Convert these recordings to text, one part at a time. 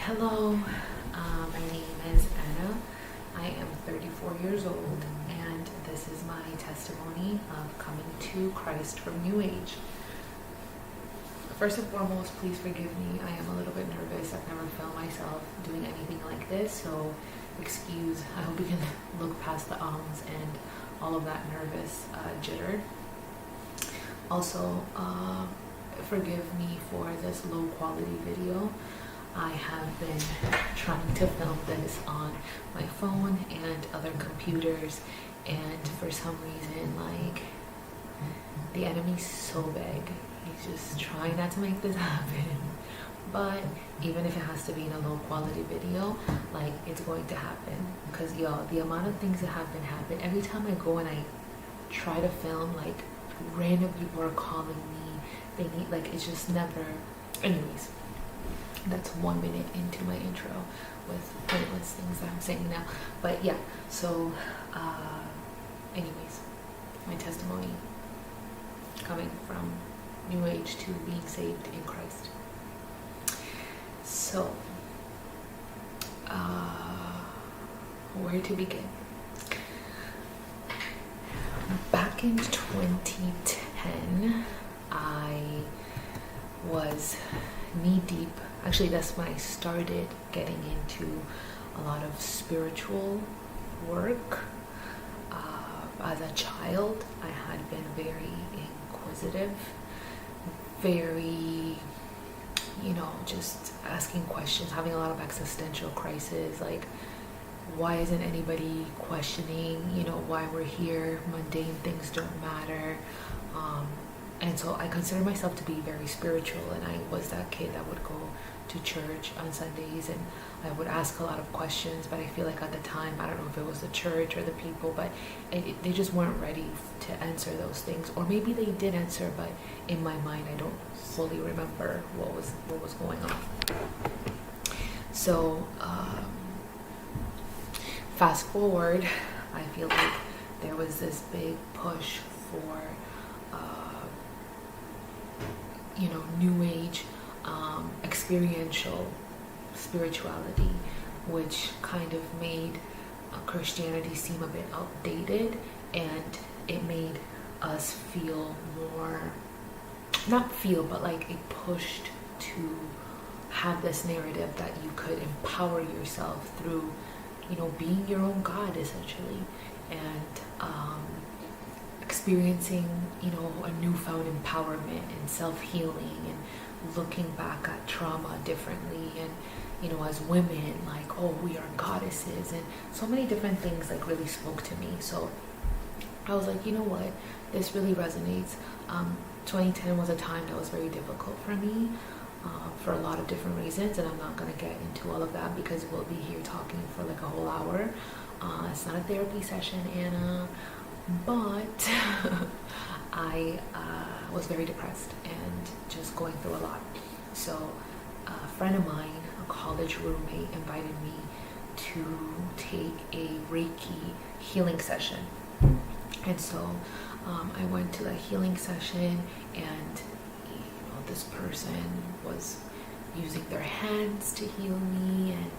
Hello, my name is Anna. I am 34 years old, and this is my testimony of coming to Christ from New Age. First and foremost, please forgive me. I am a little bit nervous. I've never filmed myself doing anything like this, so excuse. I hope you can look past the ums and all of that nervous jitter. Also, forgive me for this low quality video. I have been trying to film this on my phone and other computers, and for some reason, like, the enemy's so big. He's just trying not to make this happen. But even if it has to be in a low quality video, like, it's going to happen. Because y'all, the amount of things that have been happening, every time I go and I try to film, like, random people are calling me. They need, like, it's just never. Anyways, that's 1 minute into my intro with pointless things that I'm saying now. But yeah, so anyways, my testimony coming from New Age to being saved in Christ. So where to begin? Back in 2010, I was knee deep. Actually, that's when I started getting into a lot of spiritual work. As a child, I had been very inquisitive, very, just asking questions, having a lot of existential crises, like, why isn't anybody questioning, why we're here? Mundane things don't matter. And so I consider myself to be very spiritual, and I was that kid that would go to church on Sundays, and I would ask a lot of questions, but I feel like at the time, I don't know if it was the church or the people, but they just weren't ready to answer those things. Or maybe they did answer, but in my mind, I don't fully remember what was going on. So fast forward, I feel like there was this big push for New Age, experiential spirituality, which kind of made Christianity seem a bit outdated, and it made us feel more, not feel, but like it pushed to have this narrative that you could empower yourself through, being your own God, essentially, and experiencing, a newfound empowerment and self-healing, and looking back at trauma differently, and, as women, like, oh, we are goddesses, and so many different things, like, really spoke to me. So I was like, you know what, this really resonates. 2010 was a time that was very difficult for me, for a lot of different reasons, and I'm not going to get into all of that because we'll be here talking for like a whole hour. It's not a therapy session, Anna. But I was very depressed and just going through a lot. So a friend of mine, a college roommate, invited me to take a Reiki healing session. And so I went to the healing session, and this person was using their hands to heal me, and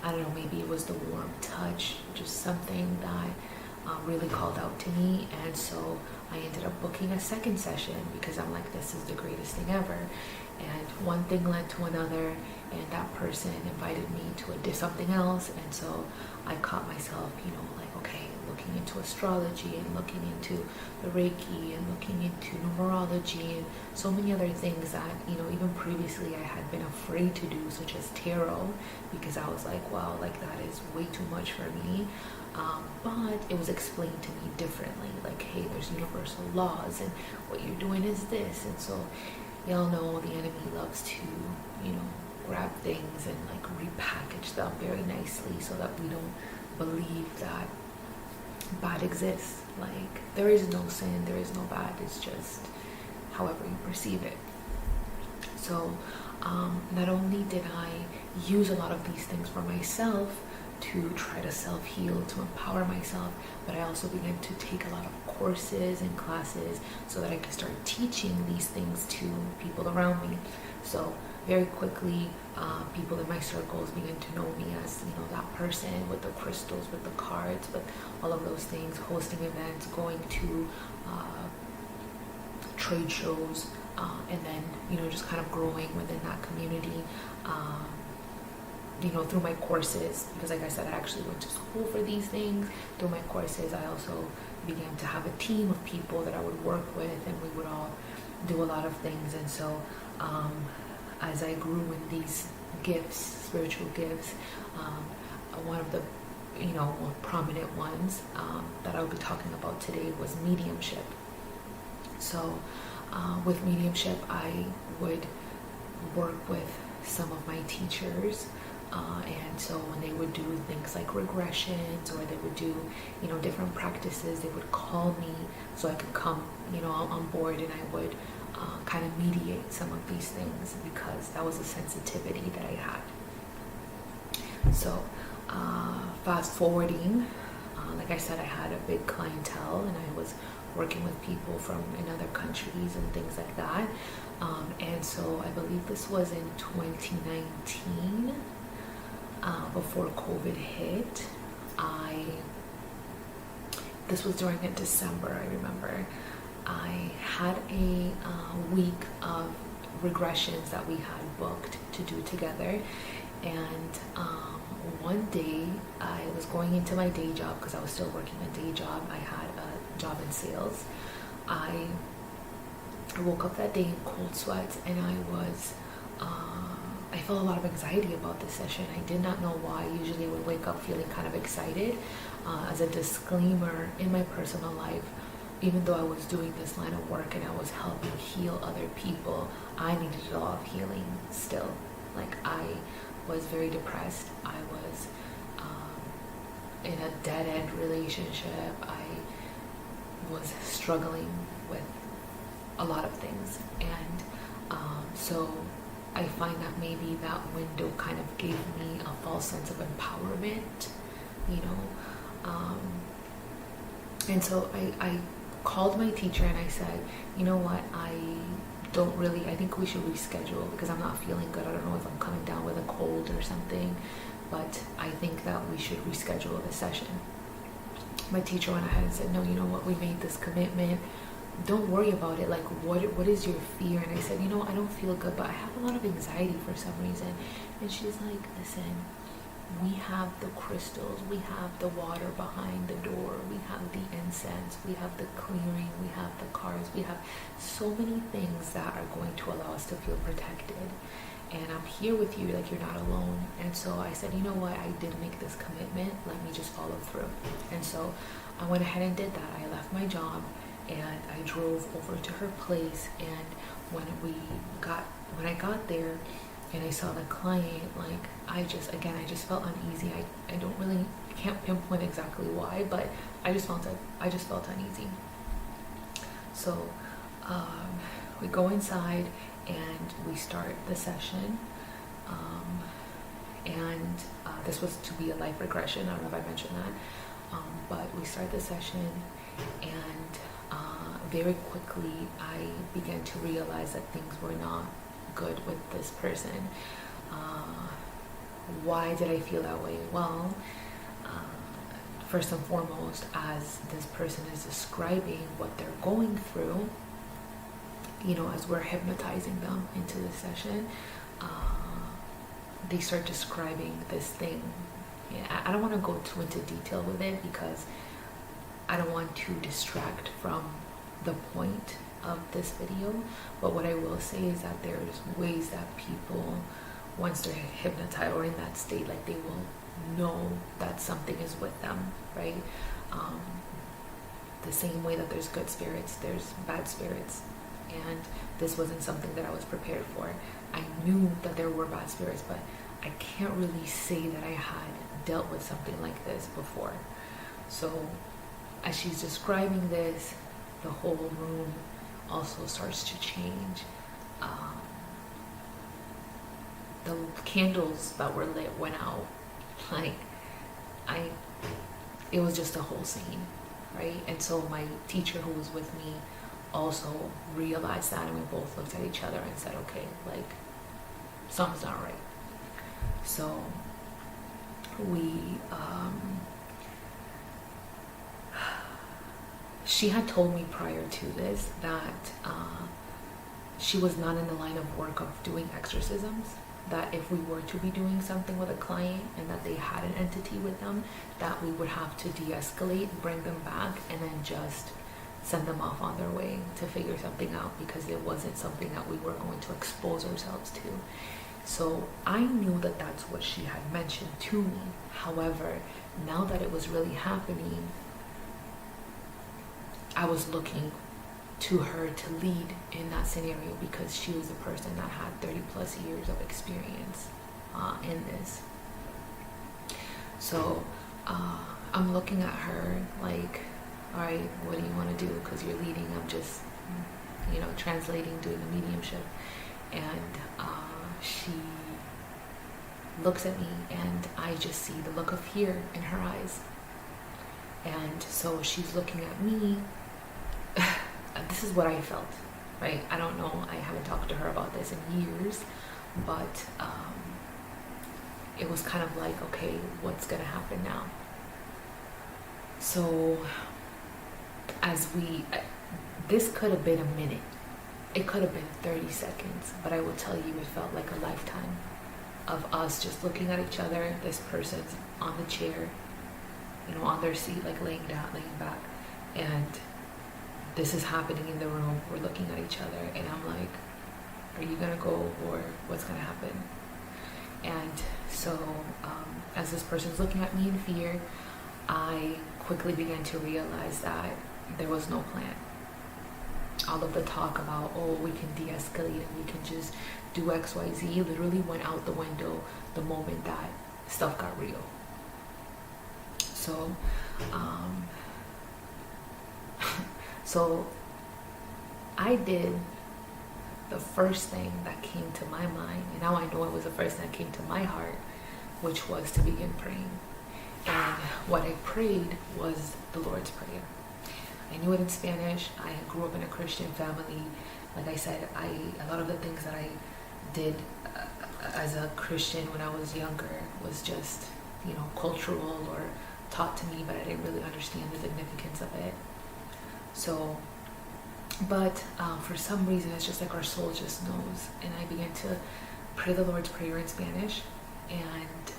I don't know, maybe it was the warm touch, just something that really called out to me. And so I ended up booking a second session because I'm like, this is the greatest thing ever. And one thing led to another, and that person invited me to something else. And so I caught myself, like, okay, looking into astrology, and looking into the Reiki, and looking into numerology, and so many other things that, even previously I had been afraid to do, such as tarot, because I was like, wow, like, that is way too much for me. But it was explained to me differently, like, hey, there's universal laws, and what you're doing is this. And so y'all know the enemy loves to, grab things and like repackage them very nicely so that we don't believe that bad exists. Like, there is no sin, there is no bad, it's just however you perceive it. So not only did I use a lot of these things for myself to try to self-heal, to empower myself, but I also began to take a lot of courses and classes so that I could start teaching these things to people around me. So very quickly, people in my circles began to know me as, that person with the crystals, with the cards, with all of those things, hosting events, going to trade shows, and then, just kind of growing within that community, through my courses, because like I said, I actually went to school for these things. Through my courses, I also began to have a team of people that I would work with, and we would all do a lot of things. And so as I grew in these gifts, spiritual gifts, one of the more prominent ones that I'll be talking about today was mediumship. So with mediumship, I would work with some of my teachers, and so when they would do things like regressions, or they would do different practices, they would call me so I could come on board, and I would kind of mediate some of these things, because that was a sensitivity that I had. So fast forwarding, like I said, I had a big clientele, and I was working with people from in other countries and things like that. And so I believe this was in 2019, before COVID hit. This was during December, I remember. I had a week of regressions that we had booked to do together, and one day I was going into my day job, because I was still working a day job. I had a job in sales. I woke up that day in cold sweats, and I felt a lot of anxiety about this session. I did not know why. Usually I would wake up feeling kind of excited. As a disclaimer, in my personal life, even though I was doing this line of work and I was helping heal other people, I needed a lot of healing still. Like, I was very depressed. I was in a dead-end relationship. I was struggling with a lot of things, and so I find that maybe that window kind of gave me a false sense of empowerment, and so I called my teacher and I said, you know what, I think we should reschedule, because I'm not feeling good. I don't know if I'm coming down with a cold or something, but I think that we should reschedule the session. My teacher went ahead and said, no, you know what, we made this commitment. Don't worry about it. Like, what is your fear? And I said, I don't feel good, but I have a lot of anxiety for some reason. And she's like, listen, we have the crystals, we have the water behind the door, we have the incense, we have the clearing, we have the cards, we have so many things that are going to allow us to feel protected. And I'm here with you, like, you're not alone. And so I said, you know what, I did make this commitment, let me just follow through. And so I went ahead and did that. I left my job and I drove over to her place, and when I got there and I saw the client, like, I just felt uneasy. I can't pinpoint exactly why, but I just felt uneasy. So we go inside and we start the session, and this was to be a life regression. I don't know if I mentioned that, but we start the session, and very quickly I began to realize that things were not good with this person. Why did I feel that way? Well, first and foremost, as this person is describing what they're going through, as we're hypnotizing them into the session, they start describing this thing. I don't want to go too into detail with it, because I don't want to distract from the point of this video, but what I will say is that there's ways that people, once they're hypnotized or in that state, like, they will know that something is with them, right? The same way that there's good spirits, there's bad spirits, and this wasn't something that I was prepared for. I knew that there were bad spirits, but I can't really say that I had dealt with something like this before. So as she's describing this, the whole room also starts to change. The candles that were lit went out. It was just a whole scene, right? And so my teacher, who was with me, also realized that, and we both looked at each other and said, okay, like, Something's not right. So we, she had told me prior to this that she was not in the line of work of doing exorcisms, that if we were to be doing something with a client and that they had an entity with them, that we would have to de-escalate, bring them back, and then just send them off on their way to figure something out, because it wasn't something that we were going to expose ourselves to. So I knew that that's what she had mentioned to me. However, now that it was really happening, I was looking to her to lead in that scenario, because she was the person that had 30 plus years of experience in this. So I'm looking at her like, all right, what do you want to do? Because you're leading. I'm just, translating, doing the mediumship. And she looks at me, and I just see the look of fear in her eyes. And so she's looking at me. This is what I felt, right? I don't know. I haven't talked to her about this in years, but it was kind of like, okay, what's going to happen now? So this could have been a minute. It could have been 30 seconds, but I will tell you, it felt like a lifetime of us just looking at each other. This person's on the chair, on their seat, like laying back, and this is happening in the room. We're looking at each other, and I'm like, are you gonna go, or what's gonna happen? And so as this person's looking at me in fear, I quickly began to realize that there was no plan. All of the talk about, we can de-escalate and we can just do XYZ literally went out the window the moment that stuff got real. So so I did the first thing that came to my mind, and now I know it was the first thing that came to my heart, which was to begin praying. And what I prayed was the Lord's Prayer. I knew it in Spanish. I grew up in a Christian family. Like I said, a lot of the things that I did as a Christian when I was younger was just, cultural or taught to me, but I didn't really understand the significance of it. So, but for some reason, it's just like our soul just knows. And I began to pray the Lord's Prayer in Spanish, and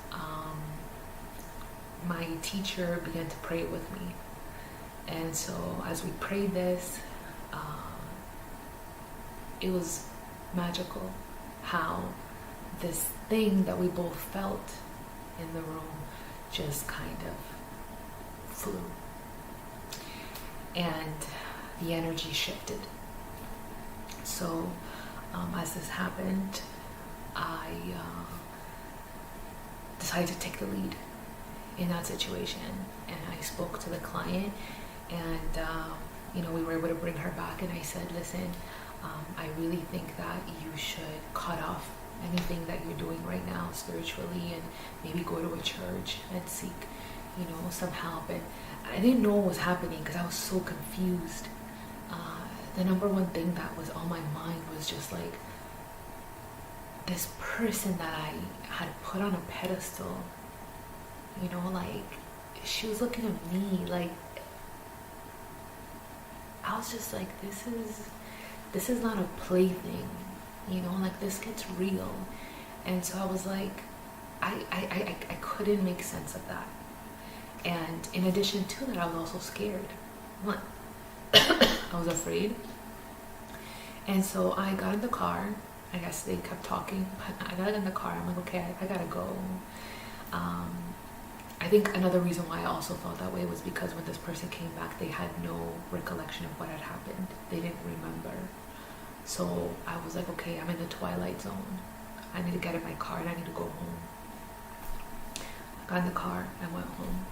my teacher began to pray it with me. And so as we prayed this, it was magical how this thing that we both felt in the room just kind of flew. And the energy shifted. So as this happened, I decided to take the lead in that situation. And I spoke to the client, and we were able to bring her back, and I said, listen, I really think that you should cut off anything that you're doing right now spiritually, and maybe go to a church and seek some help. And I didn't know what was happening because I was so confused. The number one thing that was on my mind was just like this person that I had put on a pedestal, like she was looking at me like, I was just like, this is not a plaything, like this gets real. And so I was like, I couldn't make sense of that. And in addition to that, I was also scared. I was afraid. And so I got in the car. I guess they kept talking, but I got in the car. I'm like, okay, I gotta go. I think another reason why I also felt that way was because when this person came back, they had no recollection of what had happened. They didn't remember. So I was like, okay, I'm in the twilight zone. I need to get in my car and I need to go home. I got in the car, I went home.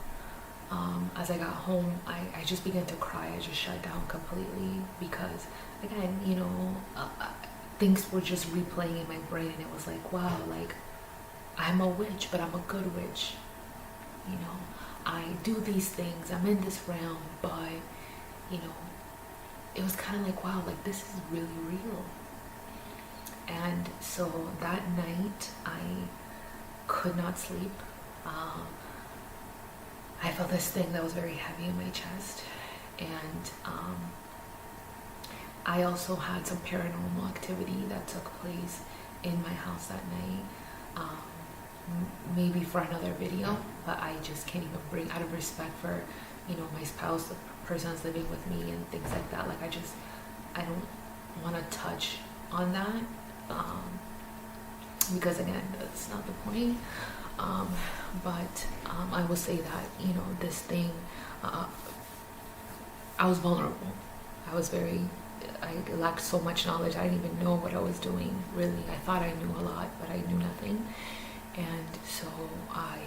As I got home, I just began to cry. I just shut down completely because, again, things were just replaying in my brain, and it was like, wow, like, I'm a witch, but I'm a good witch. I do these things, I'm in this realm, but, it was kind of like, wow, like, this is really real. And so that night I could not sleep. I felt this thing that was very heavy in my chest, and I also had some paranormal activity that took place in my house that night. Maybe for another video, but I just can't even bring, out of respect for, my spouse, the person that's living with me and things like that. Like I don't want to touch on that, because again, that's not the point. But I will say that, this thing, I was vulnerable. I lacked so much knowledge. I didn't even know what I was doing, really. I thought I knew a lot, but I knew nothing. And so I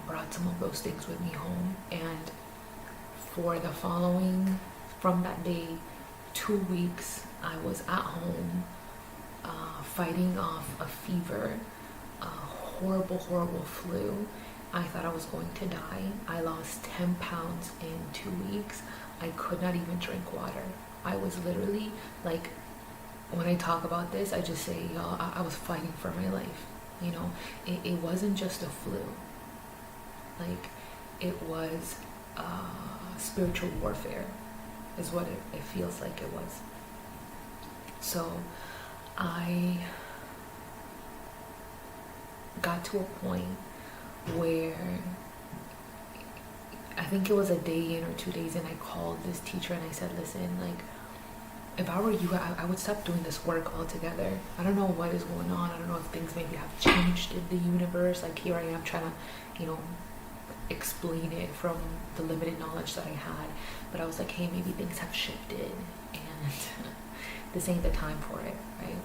brought some of those things with me home. And for the following, from that day, 2 weeks, I was at home fighting off a fever, a horrible, horrible flu. I thought I was going to die. I lost 10 pounds in 2 weeks. I could not even drink water. I was literally, like, when I talk about this, I just say, y'all, I was fighting for my life. It wasn't just a flu. Like, it was spiritual warfare is what it feels like it was. So I got to a point where I think it was a day in or 2 days in, I called this teacher and I said, listen, like, if I were you, I would stop doing this work altogether. I don't know what is going on. I don't know if things maybe have changed in the universe. Like, here I am trying to, explain it from the limited knowledge that I had. But I was like, hey, maybe things have shifted and this ain't the time for it, right?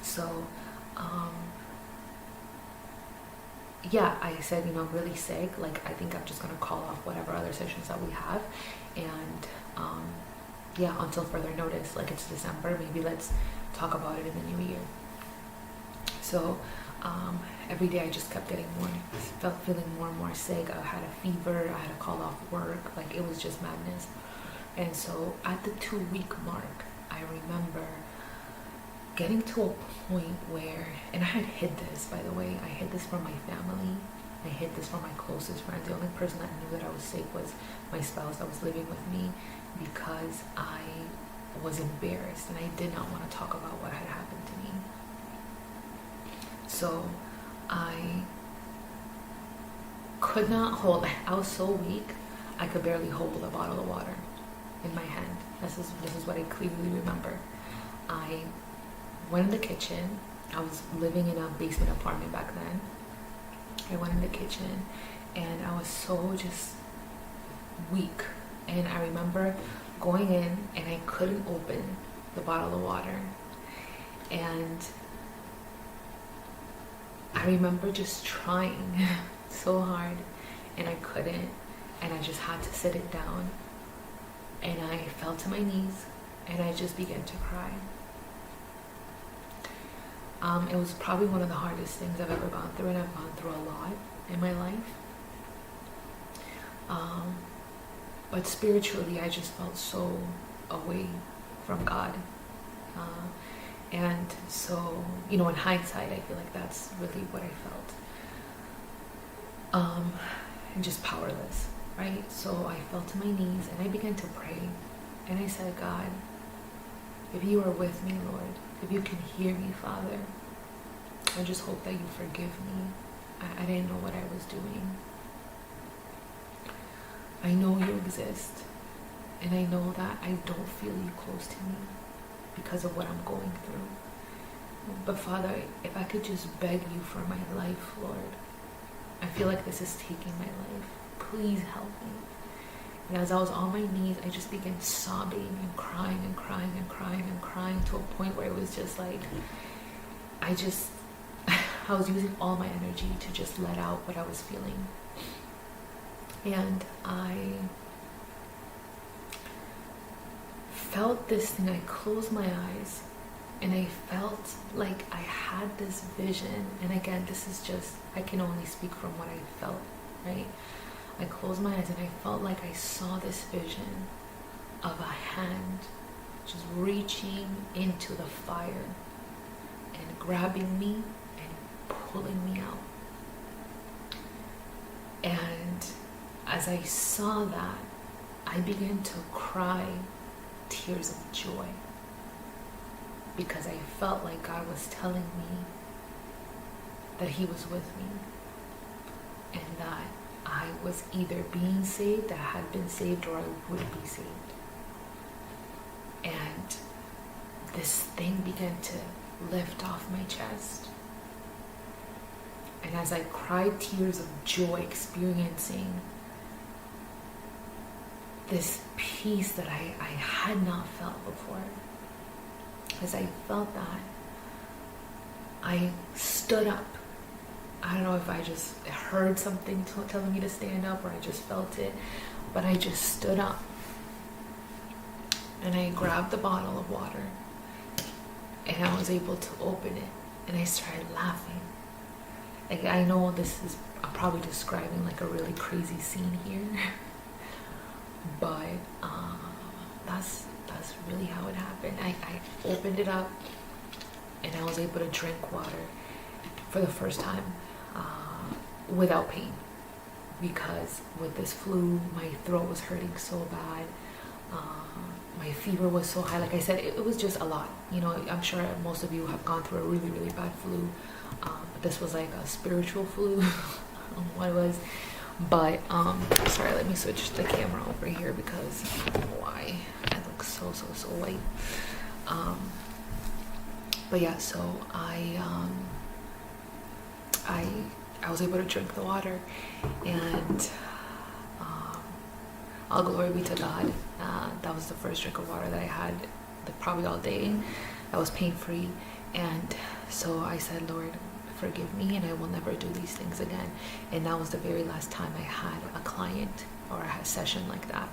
So, yeah, I said, I'm really sick. Like, I think I'm just going to call off whatever other sessions that we have. And, yeah, until further notice. Like, it's December, maybe let's talk about it in the new year. So every day I just kept getting feeling more and more sick. I had a fever, I had to call off work. Like, it was just madness. And so at the 2-week mark, I remember getting to a point where, and I had hid this, by the way, I hid this from my family. I hid this from my closest friends. The only person that knew that I was sick was my spouse that was living with me, because I was embarrassed and I did not want to talk about what had happened to me. So I could not hold, I was so weak, I could barely hold a bottle of water in my hand. This is what I clearly remember. I went in the kitchen. I was living in a basement apartment back then. I went in the kitchen and I was so just weak. And I remember going in and I couldn't open the bottle of water. And I remember just trying so hard and I couldn't. And I just had to sit it down. And I fell to my knees and I just began to cry. It was probably one of the hardest things I've ever gone through, and I've gone through a lot in my life. But spiritually, I just felt so away from God. And so, in hindsight, I feel like that's really what I felt. And just powerless, right? So I fell to my knees and I began to pray. And I said, God, if you are with me, Lord, if you can hear me, Father, I just hope that you forgive me. I didn't know what I was doing. I know you exist, and I know that I don't feel you close to me because of what I'm going through. But Father, if I could just beg you for my life, Lord, I feel like this is taking my life. Please help me. And as I was on my knees, I just began sobbing and crying and crying and crying and crying to a point where it was just like, I was using all my energy to just let out what I was feeling. And I felt this thing. I closed my eyes and I felt like I had this vision. And again, this is just, I can only speak from what I felt, right? I closed my eyes and I felt like I saw this vision of a hand just reaching into the fire and grabbing me and pulling me out. And as I saw that, I began to cry tears of joy, because I felt like God was telling me that He was with me, and that I was either being saved, that I had been saved, or I would be saved. And this thing began to lift off my chest. And as I cried tears of joy, experiencing this peace that I had not felt before, as I felt that, I stood up. I don't know if I just heard something telling me to stand up, or I just felt it, but I just stood up. And I grabbed the bottle of water, and I was able to open it, and I started laughing. Like, I know I'm probably describing like a really crazy scene here, but that's really how it happened. I opened it up, and I was able to drink water for the first time without pain, because with this flu, my throat was hurting so bad. My fever was so high. Like I said, it was just a lot. I'm sure most of you have gone through a really, really bad flu. But this was like a spiritual flu. I don't know what it was. But, sorry, let me switch the camera over here, because I don't know why. I look so white. But yeah, so I was able to drink the water, and all glory be to God. That was the first drink of water that I had probably all day. That was pain-free. And so I said, Lord, forgive me, and I will never do these things again. And that was the very last time I had a client or a session like that.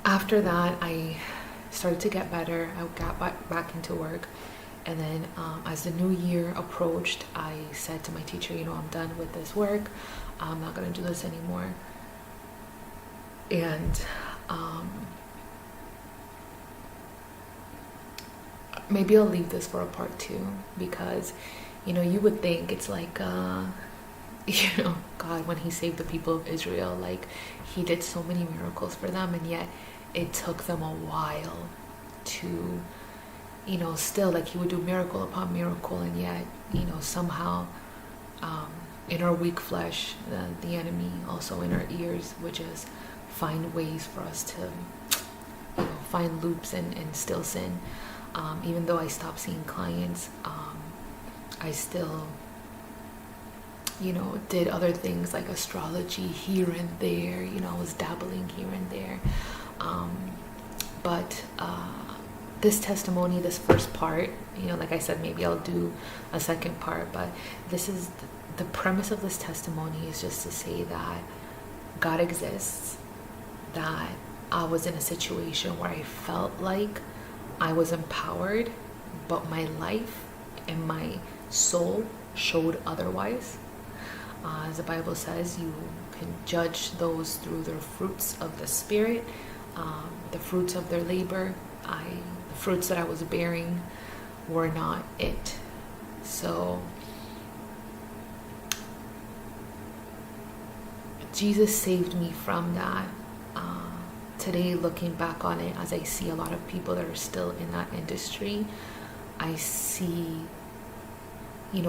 After that, I started to get better. I got back into work. And then as the new year approached, I said to my teacher, I'm done with this work. I'm not going to do this anymore. And maybe I'll leave this for a part 2, because, you would think it's like, God, when He saved the people of Israel, like, He did so many miracles for them, and yet it took them a while to, still, like, He would do miracle upon miracle, and yet, somehow, in our weak flesh, the enemy also in our ears would just find ways for us to, find loops and still sin. Even though I stopped seeing clients, I still, did other things like astrology here and there. I was dabbling here and there. But this testimony, this first part, like I said, maybe I'll do a second part, but this is the premise of this testimony is just to say that God exists, that I was in a situation where I felt like I was empowered, but my life and my soul showed otherwise. As the Bible says, you can judge those through their fruits of the Spirit, the fruits of their labor. The fruits that I was bearing were not it. So Jesus saved me from that. Today, looking back on it, as I see a lot of people that are still in that industry, I see,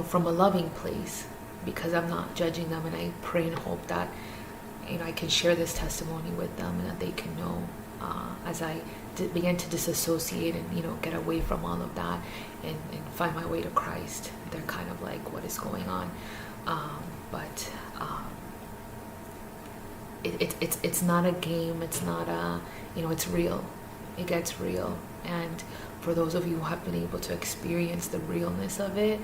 from a loving place, because I'm not judging them, and I pray and hope that, I can share this testimony with them, and that they can know, as I began to disassociate and, get away from all of that and find my way to Christ. They're kind of like, what is going on? But it's not a game. It's not a, it's real. It gets real. And for those of you who have been able to experience the realness of it,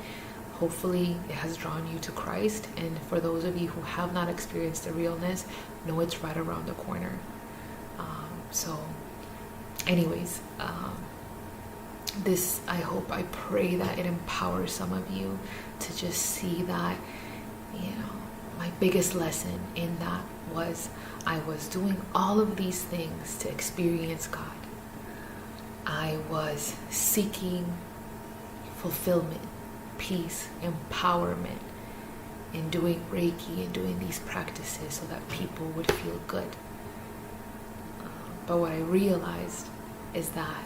hopefully it has drawn you to Christ. And for those of you who have not experienced the realness, know it's right around the corner. So anyways, this, I pray that it empowers some of you to just see that, my biggest lesson in that was I was doing all of these things to experience God. I was seeking fulfillment, peace, empowerment, and doing Reiki and doing these practices so that people would feel good. But what I realized is that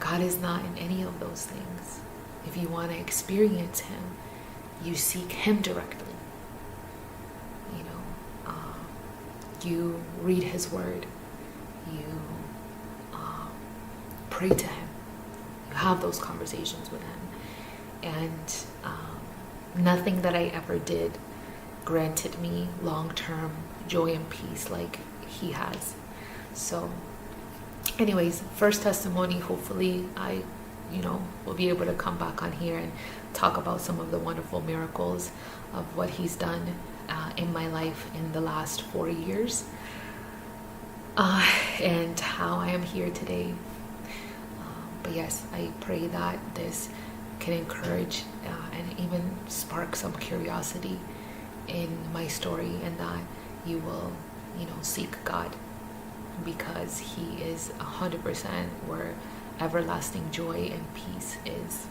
God is not in any of those things. If you want to experience Him, you seek Him directly. You read His Word. You pray to Him. You have those conversations with Him. And nothing that I ever did granted me long-term joy and peace like He has. So anyways, first testimony, hopefully I will be able to come back on here and talk about some of the wonderful miracles of what He's done in my life in the last 4 years, and how I am here today. But yes, I pray that this can encourage and even spark some curiosity in my story, and that you will, seek God, because He is 100% where everlasting joy and peace is.